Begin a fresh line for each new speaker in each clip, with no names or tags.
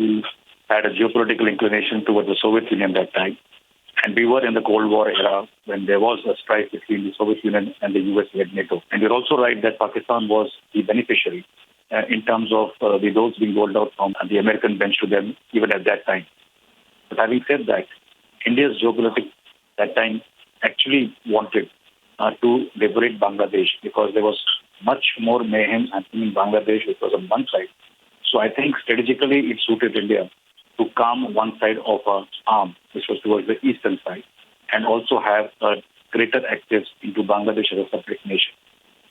we had a geopolitical inclination towards the Soviet Union that time. And we were in the Cold War era when there was a strife between the Soviet Union and the US-led NATO. And you're also right that Pakistan was the beneficiary in terms of the roles being rolled out from the American bench to them even at that time. But having said that, India's geopolitics that time actually wanted to liberate Bangladesh because there was much more mayhem happening in Bangladesh, which was on one side. So I think strategically it suited India to calm one side of our arm, which was towards the eastern side, and also have a greater access into Bangladesh as a separate nation.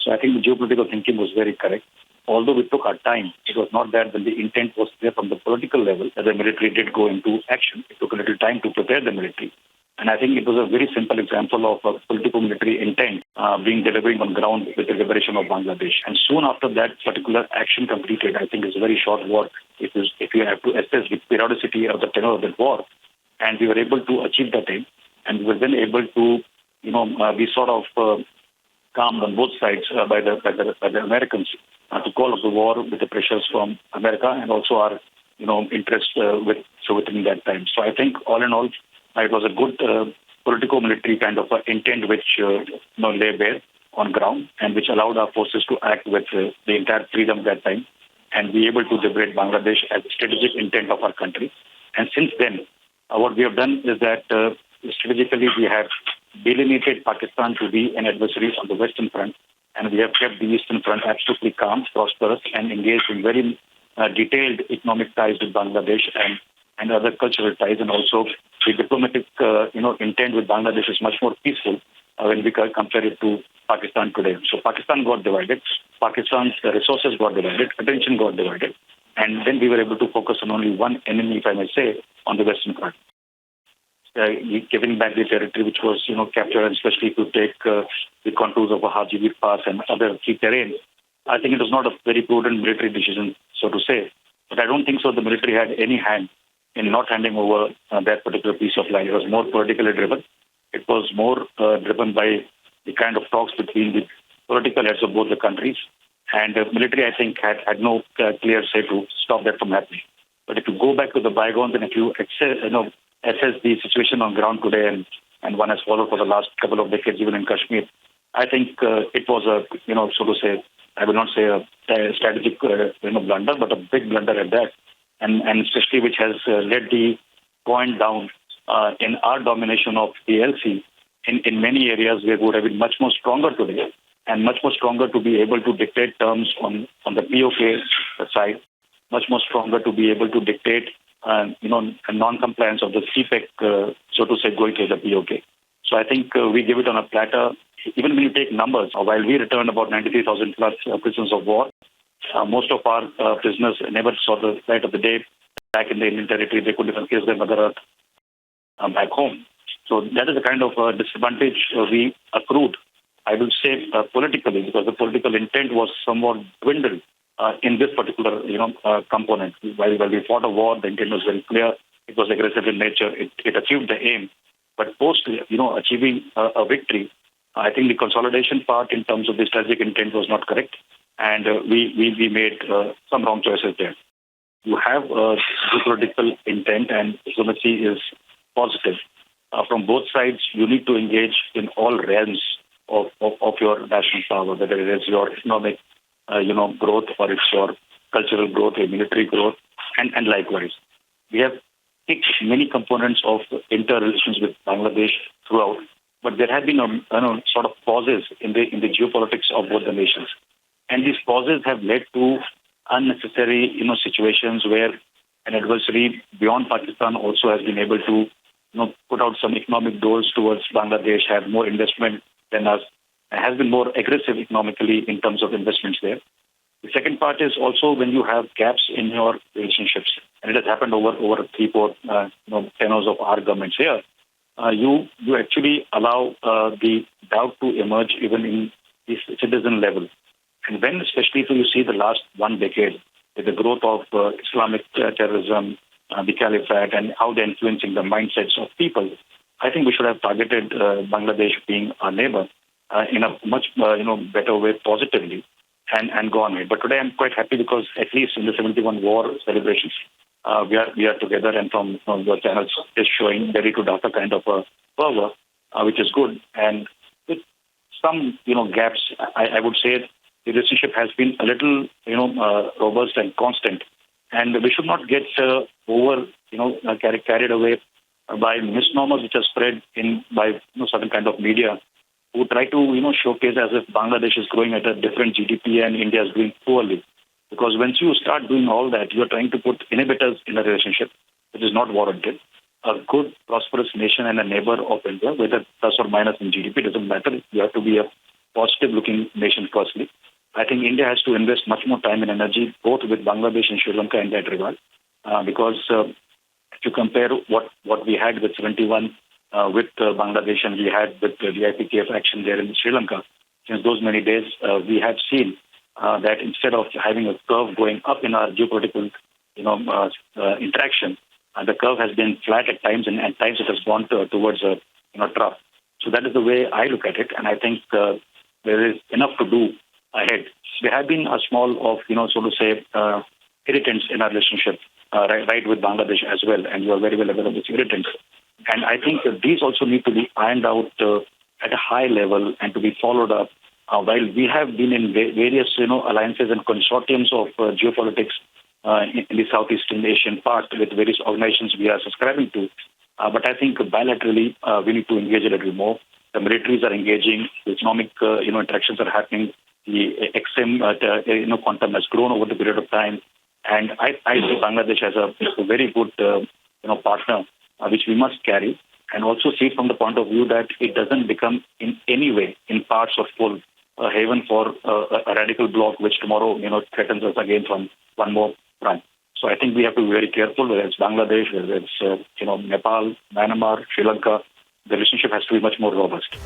So I think the geopolitical thinking was very correct. Although we took our time, it was not that when the intent was clear from the political level that the military did go into action. It took a little time to prepare the military. And I think it was a very simple example of a political-military intent being delivering on ground with the liberation of Bangladesh. And soon after that particular action completed, I think it's a very short war if you have to assess the periodicity of the tenor of that war. And we were able to achieve that aim. And we were then able to, be sort of calmed on both sides by the Americans to call off the war with the pressures from America and also our, interest with Soviet Union that time. So I think all in all, it was a good political-military kind of intent which lay bare on ground and which allowed our forces to act with the entire freedom that time and be able to liberate Bangladesh as a strategic intent of our country. And since then, what we have done is that strategically we have delineated Pakistan to be an adversary on the Western Front, and we have kept the Eastern Front absolutely calm, prosperous, and engaged in very detailed economic ties with Bangladesh and other cultural ties, and also the diplomatic intent with Bangladesh is much more peaceful when we compare it to Pakistan today. So Pakistan got divided, Pakistan's resources got divided, attention got divided, and then we were able to focus on only one enemy, if I may say, on the Western Front. Giving back the territory which was, captured, and especially to take the contours of a Hajibir Pass and other key terrains, I think it was not a very prudent military decision, so to say. But I don't think so the military had any hand in not handing over that particular piece of land. It was more politically driven. It was more driven by the kind of talks between the political heads of both the countries. And the military, I think, had no clear say to stop that from happening. But if you go back to the bygones and if you assess the situation on ground today and one has followed for the last couple of decades, even in Kashmir, I think it was a, so to say, I will not say a strategic, blunder, but a big blunder at that. And especially which has led the point down in our domination of the LC in many areas where we would have been much more stronger today and much more stronger to be able to dictate terms on the POK side, much more stronger to be able to dictate, a non-compliance of the CPEC, so to say, going to the POK. So I think we give it on a platter. Even when you take numbers, while we returned about 93,000 plus prisoners of war, most of our prisoners never saw the light of the day back in the Indian territory. They couldn't even kiss their mother earth back home. So that is the kind of disadvantage we accrued, I will say, politically, because the political intent was somewhat dwindled in this particular, component. While we fought a war, the intent was very clear. It was aggressive in nature. It achieved the aim. But post, achieving a victory, I think the consolidation part in terms of the strategic intent was not correct. And we made some wrong choices there. You have geopolitical intent and diplomacy is positive. From both sides, you need to engage in all realms of your national power, whether it is your economic growth or it's your cultural growth, or military growth, and likewise. We have picked many components of interrelations with Bangladesh throughout, but there have been sort of pauses in the geopolitics of both the nations. And these pauses have led to unnecessary, situations where an adversary beyond Pakistan also has been able to, put out some economic doors towards Bangladesh, have more investment than us, and has been more aggressive economically in terms of investments there. The second part is also when you have gaps in your relationships, and it has happened over 3-4 tenors of our governments here. You actually allow the doubt to emerge even in the citizen level. And when especially if you see the last 1 decade with the growth of Islamic terrorism, the caliphate, and how they're influencing the mindsets of people, I think we should have targeted Bangladesh being our neighbor in a much better way positively and gone ahead. But today I'm quite happy because at least in the 71 war celebrations, we are together, and from the channels is showing ready to data kind of a fervor, which is good. And with some gaps, I would say the relationship has been a little robust and constant, and we should not get over carried away by misnomers which are spread in by certain kind of media who try to showcase as if Bangladesh is growing at a different GDP and India is doing poorly. Because once you start doing all that, you are trying to put inhibitors in a relationship, which is not warranted. A good, prosperous nation and a neighbor of India, whether plus or minus in GDP, doesn't matter. You have to be a positive-looking nation firstly. I think India has to invest much more time and energy, both with Bangladesh and Sri Lanka in that regard, because if you compare what we had with 71 with Bangladesh and we had with the DIPKF action there in Sri Lanka, since those many days, we have seen that instead of having a curve going up in our geopolitical, interaction, the curve has been flat at times, and at times it has gone towards a trough. So that is the way I look at it, and I think there is enough to do ahead. There have been a small of, so to say, irritants in our relationship, right with Bangladesh as well, and you are very well aware of these irritants. And I think these also need to be ironed out at a high level and to be followed up. While we have been in various, alliances and consortiums of geopolitics in the Southeast Asian part with various organizations we are subscribing to, but I think bilaterally we need to engage a little more. The militaries are engaging, the economic, interactions are happening. The XM, quantum has grown over the period of time, and I see Bangladesh as a very good, partner, which we must carry, and also see from the point of view that it doesn't become in any way, in parts or full, a haven for a radical bloc which tomorrow, threatens us again from one more front. So I think we have to be very careful, whether it's Bangladesh, whether it's, Nepal, Myanmar, Sri Lanka. The relationship has to be much more robust.